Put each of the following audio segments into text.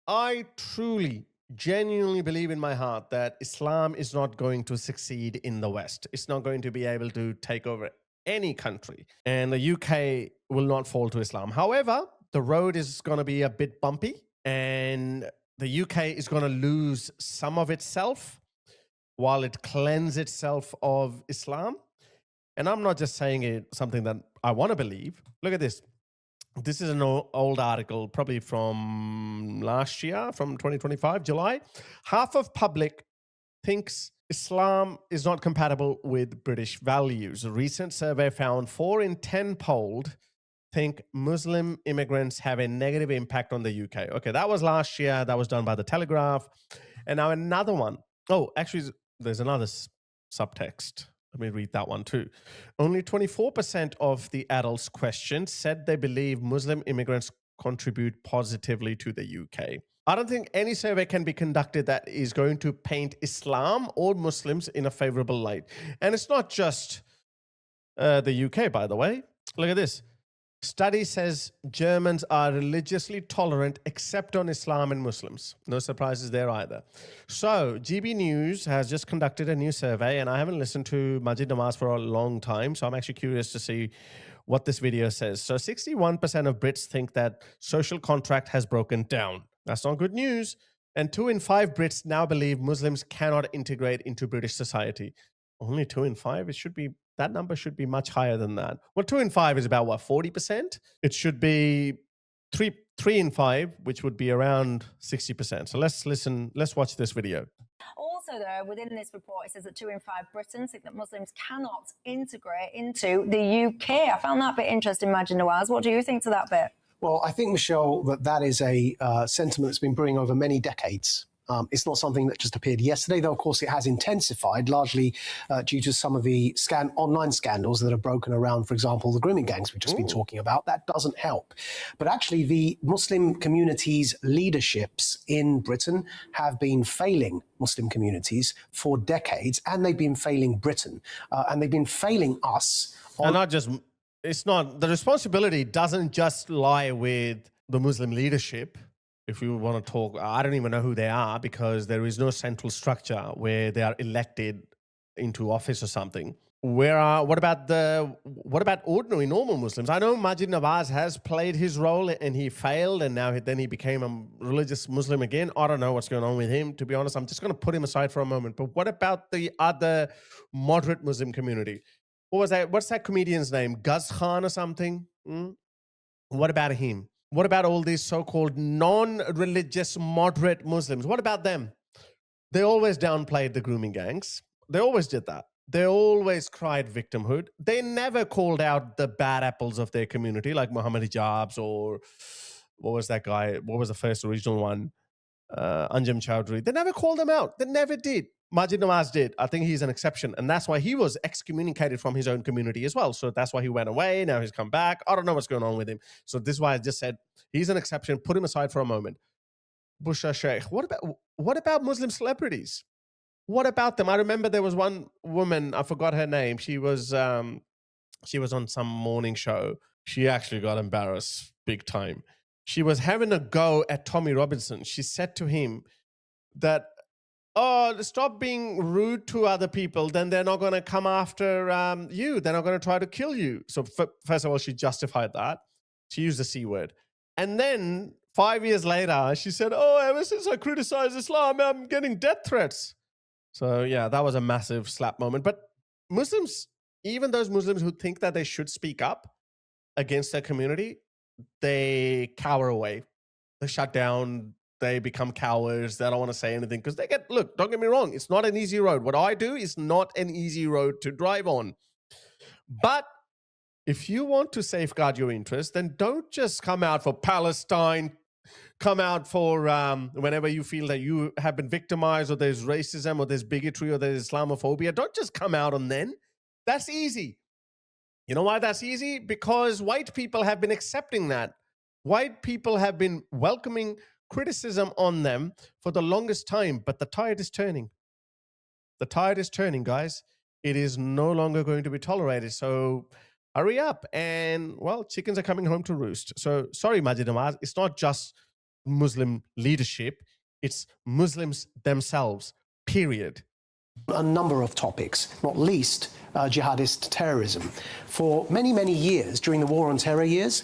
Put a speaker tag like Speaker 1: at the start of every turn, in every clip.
Speaker 1: I truly, genuinely believe in my heart that Islam is not going to succeed in the West. It's not going to be able to take over any country. And the UK will not fall to Islam. However, the road is going to be a bit bumpy, and the UK is going to lose some of itself while it cleanses itself of Islam. And I'm not just saying it something that I want to believe. Look at this. This is an old article, probably from last year, from 2025, July. Half of public thinks Islam is not compatible with British values. A recent survey found 4 in 10 polled think Muslim immigrants have a negative impact on the UK. Okay, that was last year. That was done by the Telegraph. And now another one. Oh, actually, there's another subtext. Let me read that one too. Only 24% of the adults questioned said they believe Muslim immigrants contribute positively to the UK. I don't think any survey can be conducted that is going to paint Islam or Muslims in a favorable light. And it's not just the UK, by the way. Look at this. Study says Germans are religiously tolerant except on Islam and Muslims. No surprises there either. So GB News has just conducted a new survey, and I haven't listened to Masjid Nawaz for a long time, so I'm actually curious to see what this video says. So 61% of Brits think that social contract has broken down. That's not good news. And 2 in 5 Brits now believe Muslims cannot integrate into British society. Only 2 in 5? That number should be much higher than that. Well, 2 in 5 is about what, 40%? It should be 3 in 5, which would be around 60%. So let's watch this video.
Speaker 2: Also, though, within this report, it says that 2 in 5 Britons think that Muslims cannot integrate into the UK. I found that bit interesting, Masjid Nawaz. What do you think to that bit?
Speaker 3: Well, I think, Michelle, that is a sentiment that's been brewing over many decades. It's not something that just appeared yesterday, though, of course, it has intensified, largely due to some of the online scandals that have broken around, for example, the grooming gangs we've just been talking about. That doesn't help. But actually, the Muslim community's leaderships in Britain have been failing Muslim communities for decades, and they've been failing Britain, and they've been failing us.
Speaker 1: And not just, it's not, the responsibility doesn't just lie with the Muslim leadership. If you want to talk, I don't even know who they are, because there is no central structure where they are elected into office or something. What about ordinary, normal Muslims? I know Masjid Nawaz has played his role and he failed, and then he became a religious Muslim again. I don't know what's going on with him, to be honest. I'm just going to put him aside for a moment. But what about the other moderate Muslim community? What was that? What's that comedian's name? Guz Khan or something? What about him? What about all these so-called non-religious moderate Muslims? What about them? They always downplayed the grooming gangs. They always did that. They always cried victimhood. They never called out the bad apples of their community, like Muhammad Hijabs, or what was that guy? What was the first original one? Anjem Chowdhury. They never called them out. They never did. Masjid Nawaz did. I think he's an exception. And that's why he was excommunicated from his own community as well. So that's why he went away. Now he's come back. I don't know what's going on with him. So this is why I just said he's an exception. Put him aside for a moment. Bushra Sheikh. What about Muslim celebrities? What about them? I remember there was one woman, I forgot her name. She was on some morning show. She actually got embarrassed big time. She was having a go at Tommy Robinson. She said to him that, oh, stop being rude to other people, then they're not going to come after you. They're not going to try to kill you. So first of all, she justified that. She used the C word. And then 5 years later, she said, oh, ever since I criticized Islam, I'm getting death threats. So yeah, that was a massive slap moment. But Muslims, even those Muslims who think that they should speak up against their community, they cower away. They shut down. They become cowards. They don't want to say anything because look, don't get me wrong. It's not an easy road. What I do is not an easy road to drive on. But if you want to safeguard your interests, then don't just come out for Palestine, come out for whenever you feel that you have been victimized or there's racism or there's bigotry or there's Islamophobia. Don't just come out on then. That's easy. You know why that's easy? Because white people have been accepting that. White people have been welcoming criticism on them for the longest time, but the tide is turning. The tide is turning, guys. It is no longer going to be tolerated. So hurry up. And, well, chickens are coming home to roost. So sorry, Masjid Nawaz. It's not just Muslim leadership. It's Muslims themselves, period.
Speaker 3: A number of topics, not least jihadist terrorism. For many, many years, during the War on Terror years,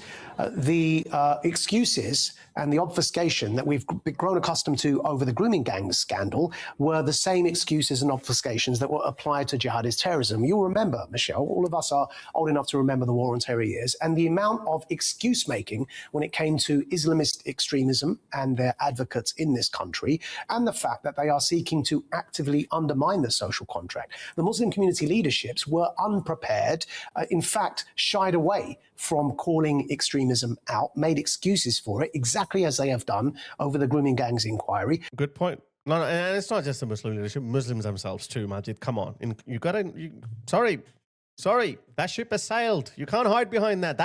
Speaker 3: the excuses and the obfuscation that we've grown accustomed to over the grooming gangs scandal were the same excuses and obfuscations that were applied to jihadist terrorism. You'll remember, Michelle, all of us are old enough to remember the War on Terror years, and the amount of excuse-making when it came to Islamist extremism and their advocates in this country, and the fact that they are seeking to actively undermine the social contract. The Muslim community leaderships were unprepared, in fact, shied away from calling extremism out, made excuses for it, exactly as they have done over the grooming gangs inquiry.
Speaker 1: Good point. No, and it's not just the Muslim leadership, Muslims themselves too, Majid. Come on. You gotta, sorry, that ship has sailed. You can't hide behind that.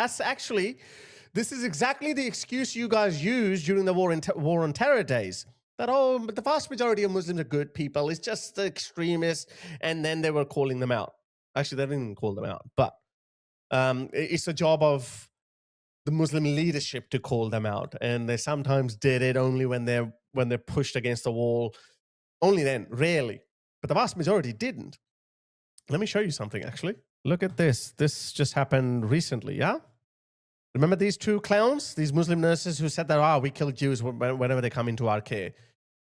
Speaker 1: This is exactly the excuse you guys used during the War on Terror days. That, the vast majority of Muslims are good people. It's just the extremists. And then they were calling them out. Actually, they didn't even call them out. But it's the job of the Muslim leadership to call them out. And they sometimes did it only when they're pushed against the wall. Only then, rarely. But the vast majority didn't. Let me show you something, actually. Look at this. This just happened recently, yeah? Remember these two clowns, these Muslim nurses who said that, we kill Jews whenever they come into our care.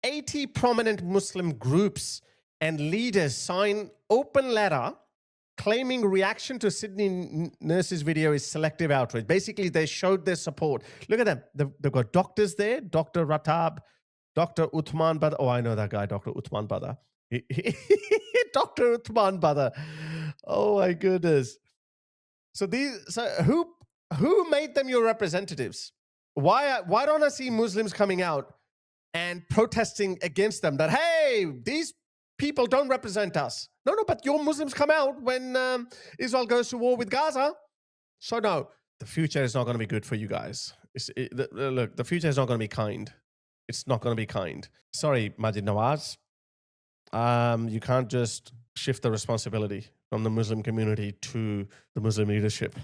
Speaker 1: 80 prominent Muslim groups and leaders sign open letter claiming reaction to Sydney nurses' video is selective outrage. Basically, they showed their support. Look at them. They've got doctors there, Dr. Ratab, Dr. Uthman Badr. Oh, I know that guy, Dr. Uthman Badr. Dr. Uthman Badr. Oh, my goodness. So who made them your representatives? Why don't I see Muslims coming out and protesting against them that, hey, these people don't represent us? No, but your Muslims come out when Israel goes to war with Gaza. So no, the future is not going to be good for you guys. Look, the future is not going to be kind. It's not going to be kind. Sorry, Majid Nawaz. You can't just shift the responsibility from the Muslim community to the Muslim leadership.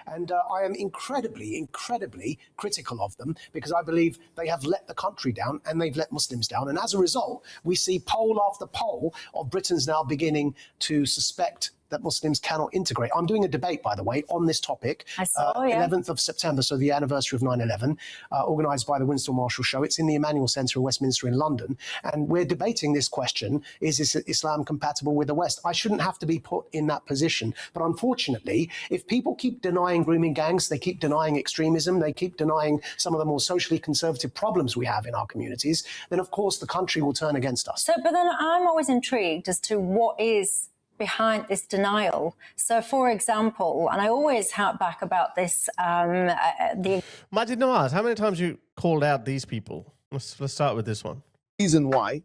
Speaker 3: And I am incredibly critical of them because I believe they have let the country down and they've let Muslims down. And as a result, we see poll after poll of Britons now beginning to suspect that Muslims cannot integrate. I'm doing a debate, by the way, on this topic. I saw, 11th of September, so the anniversary of 9/11, organised by the Winston Marshall Show. It's in the Emmanuel Centre in Westminster in London. And we're debating this question, is Islam compatible with the West? I shouldn't have to be put in that position. But unfortunately, if people keep denying grooming gangs, they keep denying extremism, they keep denying some of the more socially conservative problems we have in our communities, then of course the country will turn against us.
Speaker 2: But then I'm always intrigued as to what is behind this denial. So, for example, and I always harp back about this,
Speaker 1: Majid Nawaz, how many times you called out these people? Let's start with this one.
Speaker 4: The reason why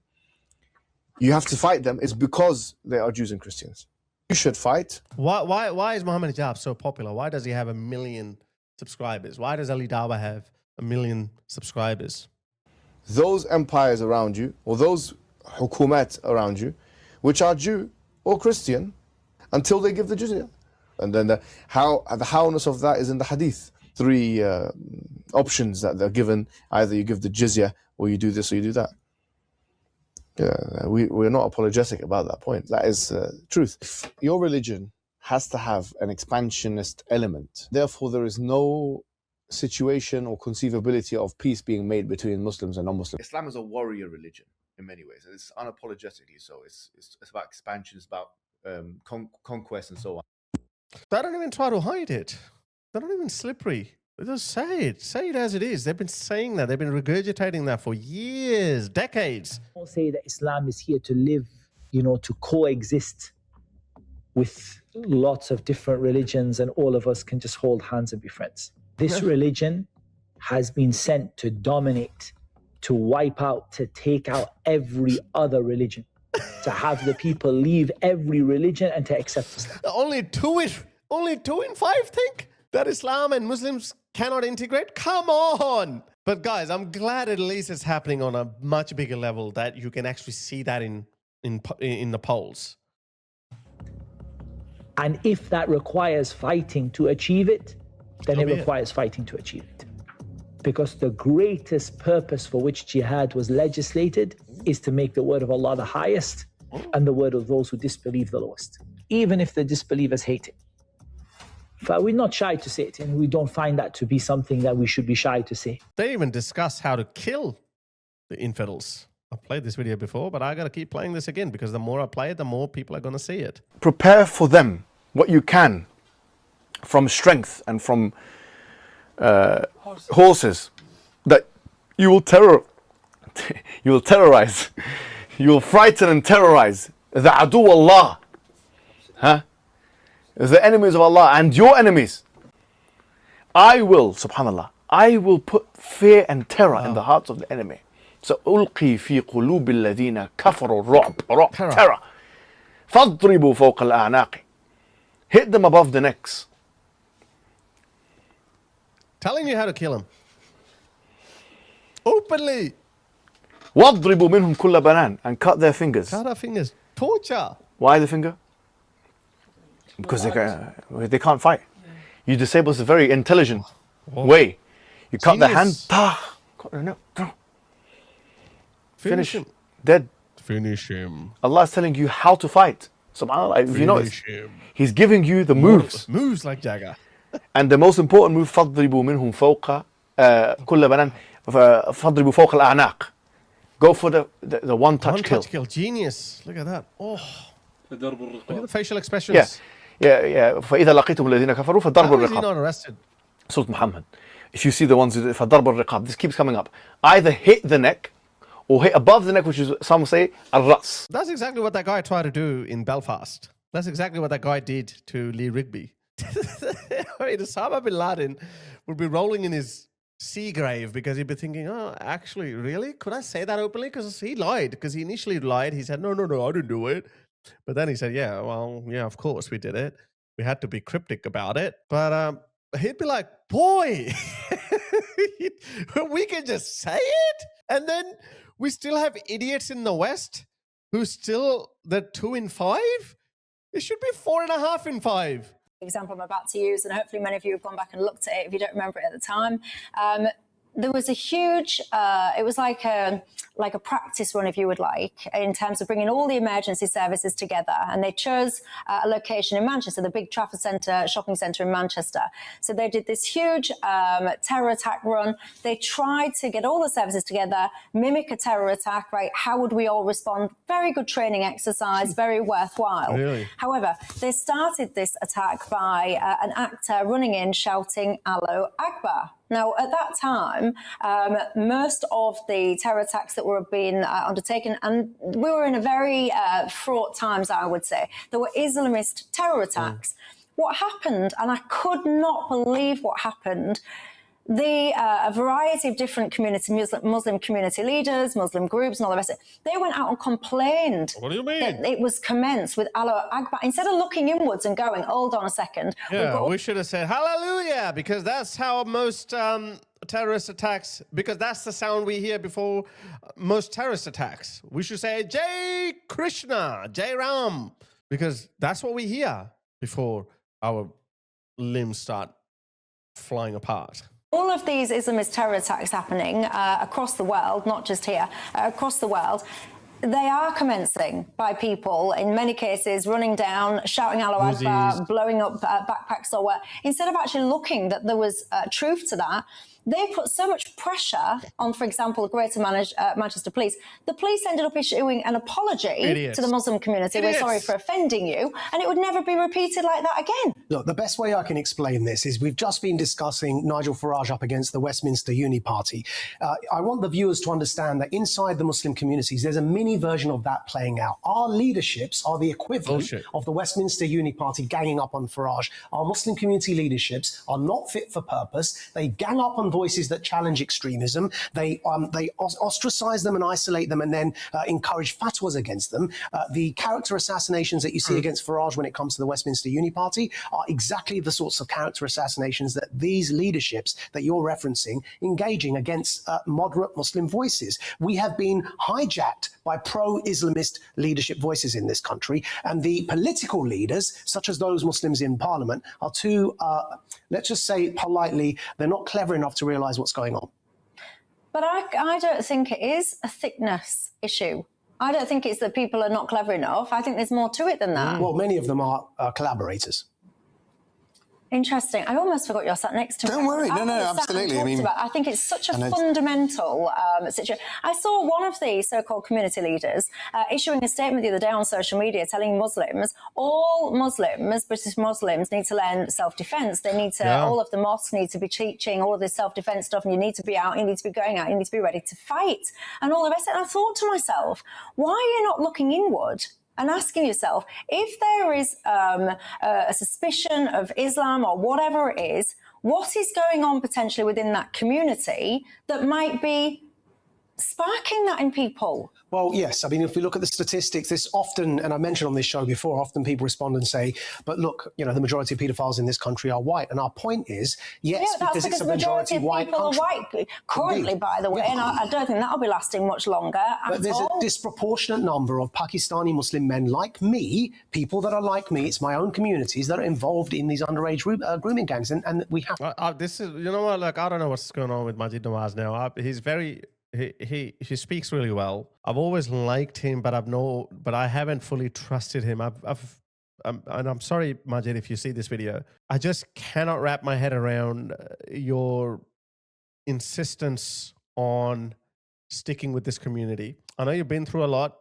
Speaker 4: you have to fight them is because they are Jews and Christians. You should fight.
Speaker 1: Why is Mohammed Hijab so popular? Why does he have 1 million subscribers? Why does Ali Dawa have 1 million subscribers?
Speaker 4: Those empires around you, or those hukumat around you, which are Jew or Christian, until they give the jizya. And then the howness of that is in the hadith. 3 options that they're given. Either you give the jizya, or you do this, or you do that. Yeah, we're not apologetic about that point. That is truth. Your religion has to have an expansionist element. Therefore, there is no situation or conceivability of peace being made between Muslims and non-Muslims. Islam is a warrior religion in many ways. It's unapologetically so. It's about expansion, it's about conquest and so on.
Speaker 1: They don't even try to hide it. They're not even slippery. They just say it as it is. They've been saying that. They've been regurgitating that for years, decades.
Speaker 5: Don't say that Islam is here to live, to coexist with lots of different religions and all of us can just hold hands and be friends. This religion has been sent to dominate, to wipe out, to take out every other religion, to have the people leave every religion and to accept Islam.
Speaker 1: Only two in 5 think that Islam and Muslims cannot integrate? Come on! But guys, I'm glad at least it's happening on a much bigger level, that you can actually see that in the polls.
Speaker 5: And if that requires fighting to achieve it, then it requires fighting to achieve it. Because the greatest purpose for which jihad was legislated is to make the word of Allah the highest and the word of those who disbelieve the lowest, even if the disbelievers hate it. But we're not shy to say it, and we don't find that to be something that we should be shy to say.
Speaker 1: They even discuss how to kill the infidels. I've played this video before, but I got to keep playing this again because the more I play it, the more people are going to see it.
Speaker 4: Prepare for them what you can from strength and from horses that you will terrorize, you will frighten and terrorize the adu Allah, the enemies of Allah and your enemies. I will, subhanallah, I will put fear and terror in the hearts of the enemy. So ألقي في قلوب الذين كفروا الرعب terror فاضربوا فوق الأعناق. Hit them above the necks.
Speaker 1: Telling you how to kill him. Openly.
Speaker 4: واضربوا منهم كل بنان, and cut their fingers.
Speaker 1: Cut our fingers. Torture.
Speaker 4: Why the finger? Because they can't fight. You disable a very intelligent way. You cut the hand. Cut the neck. Finish
Speaker 1: him.
Speaker 4: Dead.
Speaker 1: Finish him.
Speaker 4: Allah is telling you how to fight. SubhanAllah. If you notice,
Speaker 1: him.
Speaker 4: He's giving you the moves.
Speaker 1: Moves like Jagger.
Speaker 4: And the most important move, فَاضْرِبُوا مِنْهُمْ فَوْقَ كُلَّ بَنَانٍ فَاضْرِبُوا فَوْقَ الْأَعْنَاقِ. Go for the one-touch kill.
Speaker 1: One-touch kill. Genius. Look at that. Oh. Look at the facial expressions.
Speaker 4: Yeah. فَإِذَا لَقِيتُمُ الَّذِينَ كَفَرُوا فَضَرْبُ
Speaker 1: How is he
Speaker 4: الرِّقَابِ.
Speaker 1: not arrested?
Speaker 4: Surah Muhammad. If you see the ones with فَضَرْبُ الرِّقَابِ, this keeps coming up. Either hit the neck or hit above the neck, which is, some say, al-ras.
Speaker 1: That's exactly what that guy tried to do in Belfast. That's exactly what that guy did to Lee Rigby. I mean, Osama bin Laden would be rolling in his sea grave because he'd be thinking, oh, actually, really? Could I say that openly? Because he lied. Because he initially lied. He said, no, I didn't do it. But then he said, yeah, of course we did it. We had to be cryptic about it. But he'd be like, boy, we can just say it. And then we still have idiots in the West who still, they're 2 in 5. It should be 4.5 in 5.
Speaker 2: Example I'm about to use, and hopefully many of you have gone back and looked at it if you don't remember it at the time. There was a huge, it was like a practice run, if you would like, in terms of bringing all the emergency services together. And they chose a location in Manchester, the big Trafford Centre shopping centre in Manchester. So they did this huge terror attack run. They tried to get all the services together, mimic a terror attack, right? How would we all respond? Very good training exercise, very worthwhile.
Speaker 1: Really?
Speaker 2: However, they started this attack by an actor running in shouting, Allahu Akbar. Now, at that time, most of the terror attacks that were being undertaken, and we were in a very fraught times, I would say, there were Islamist terror attacks. What happened, and I could not believe what happened, a variety of different Muslim community leaders, Muslim groups, and all the rest of it, they went out and complained.
Speaker 1: What do you mean?
Speaker 2: That it was commenced with Allahu Akbar. Instead of looking inwards and going, hold on a second.
Speaker 1: Yeah, we should have said hallelujah, because that's how most terrorist attacks, because that's the sound we hear before most terrorist attacks. We should say Jai Krishna, Jai Ram, because that's what we hear before our limbs start flying apart.
Speaker 2: All of these Islamist terror attacks happening across the world, not just here, across the world, they are commencing by people, in many cases, running down, shouting Allahu Akbar, blowing up backpacks or what. Instead of actually looking that there was truth to that, they put so much pressure on, for example, the Greater Manchester Police. The police ended up issuing an apology to the Muslim community. We're sorry for offending you, and it would never be repeated like that again.
Speaker 3: Look, the best way I can explain this is we've just been discussing Nigel Farage up against the Westminster Uni Party. I want the viewers to understand that inside the Muslim communities, there's a mini version of that playing out. Our leaderships are the equivalent of the Westminster Uni Party ganging up on Farage. Our Muslim community leaderships are not fit for purpose. They gang up on voices that challenge extremism. They ostracize them and isolate them and then encourage fatwas against them. The character assassinations that you see against Farage when it comes to the Westminster Uni Party are exactly the sorts of character assassinations that these leaderships that you're referencing engaging against moderate Muslim voices. We have been hijacked by pro-Islamist leadership voices in this country, and the political leaders, such as those Muslims in Parliament, are too, let's just say politely, they're not clever enough to to realise what's going on.
Speaker 2: But I don't think it is a thickness issue. I don't think it's that people are not clever enough. I think there's more to it than that.
Speaker 3: Well, many of them are collaborators.
Speaker 2: Interesting. I almost forgot you're sat next to me.
Speaker 6: Don't worry. No, absolutely.
Speaker 2: I think it's such a fundamental situation. I saw one of the so-called community leaders issuing a statement the other day on social media telling Muslims, all Muslims, British Muslims, need to learn self-defence. They need to, all of the mosques need to be teaching all of this self-defence stuff, and you need to be out, you need to be going out, you need to be ready to fight, and all the rest. And I thought to myself, why are you not looking inward and asking yourself, if there is a suspicion of Islam or whatever it is, what is going on potentially within that community that might be sparking that in people?
Speaker 3: Well, yes. I mean, if we look at the statistics, this often, and I mentioned on this show before, often people respond and say, but look, you know, the majority of paedophiles in this country are white. And our point is, yes, because it's a majority white country.
Speaker 2: Are white currently, by the way, and I don't think that'll be lasting much longer.
Speaker 3: But there's a disproportionate number of Pakistani Muslim men like me, people that are like me, it's my own communities that are involved in these underage grooming gangs. And we have...
Speaker 1: this is, you know what, like, I don't know what's going on with Majid Nawaz now. He's very... He speaks really well. I've always liked him, but I haven't fully trusted him. And I'm sorry, Majid, if you see this video. I just cannot wrap my head around your insistence on sticking with this community. I know you've been through a lot,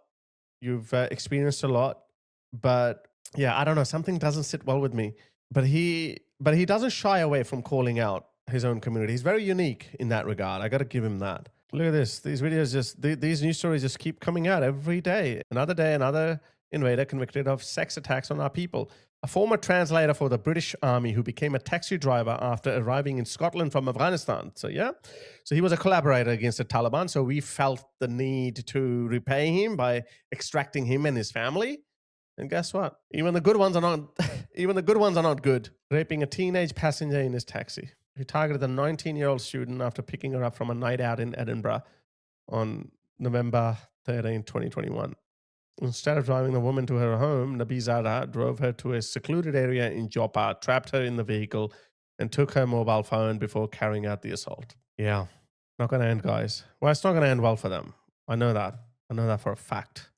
Speaker 1: you've experienced a lot, but yeah, I don't know. Something doesn't sit well with me. But he doesn't shy away from calling out his own community. He's very unique in that regard. I got to give him that. Look at this. These videos these news stories just keep coming out every day. Another invader convicted of sex attacks on our people. A former translator for the British Army who became a taxi driver after arriving in Scotland from Afghanistan. So yeah, so he was a collaborator against the Taliban. So we felt the need to repay him by extracting him and his family. And guess what? Even the good ones are not good. Raping a teenage passenger in his taxi. He targeted a 19-year-old student after picking her up from a night out in Edinburgh on November 13, 2021. Instead of driving the woman to her home, Nabizada drove her to a secluded area in Joppa, trapped her in the vehicle, and took her mobile phone before carrying out the assault. Yeah, not going to end, guys. Well, it's not going to end well for them. I know that. I know that for a fact.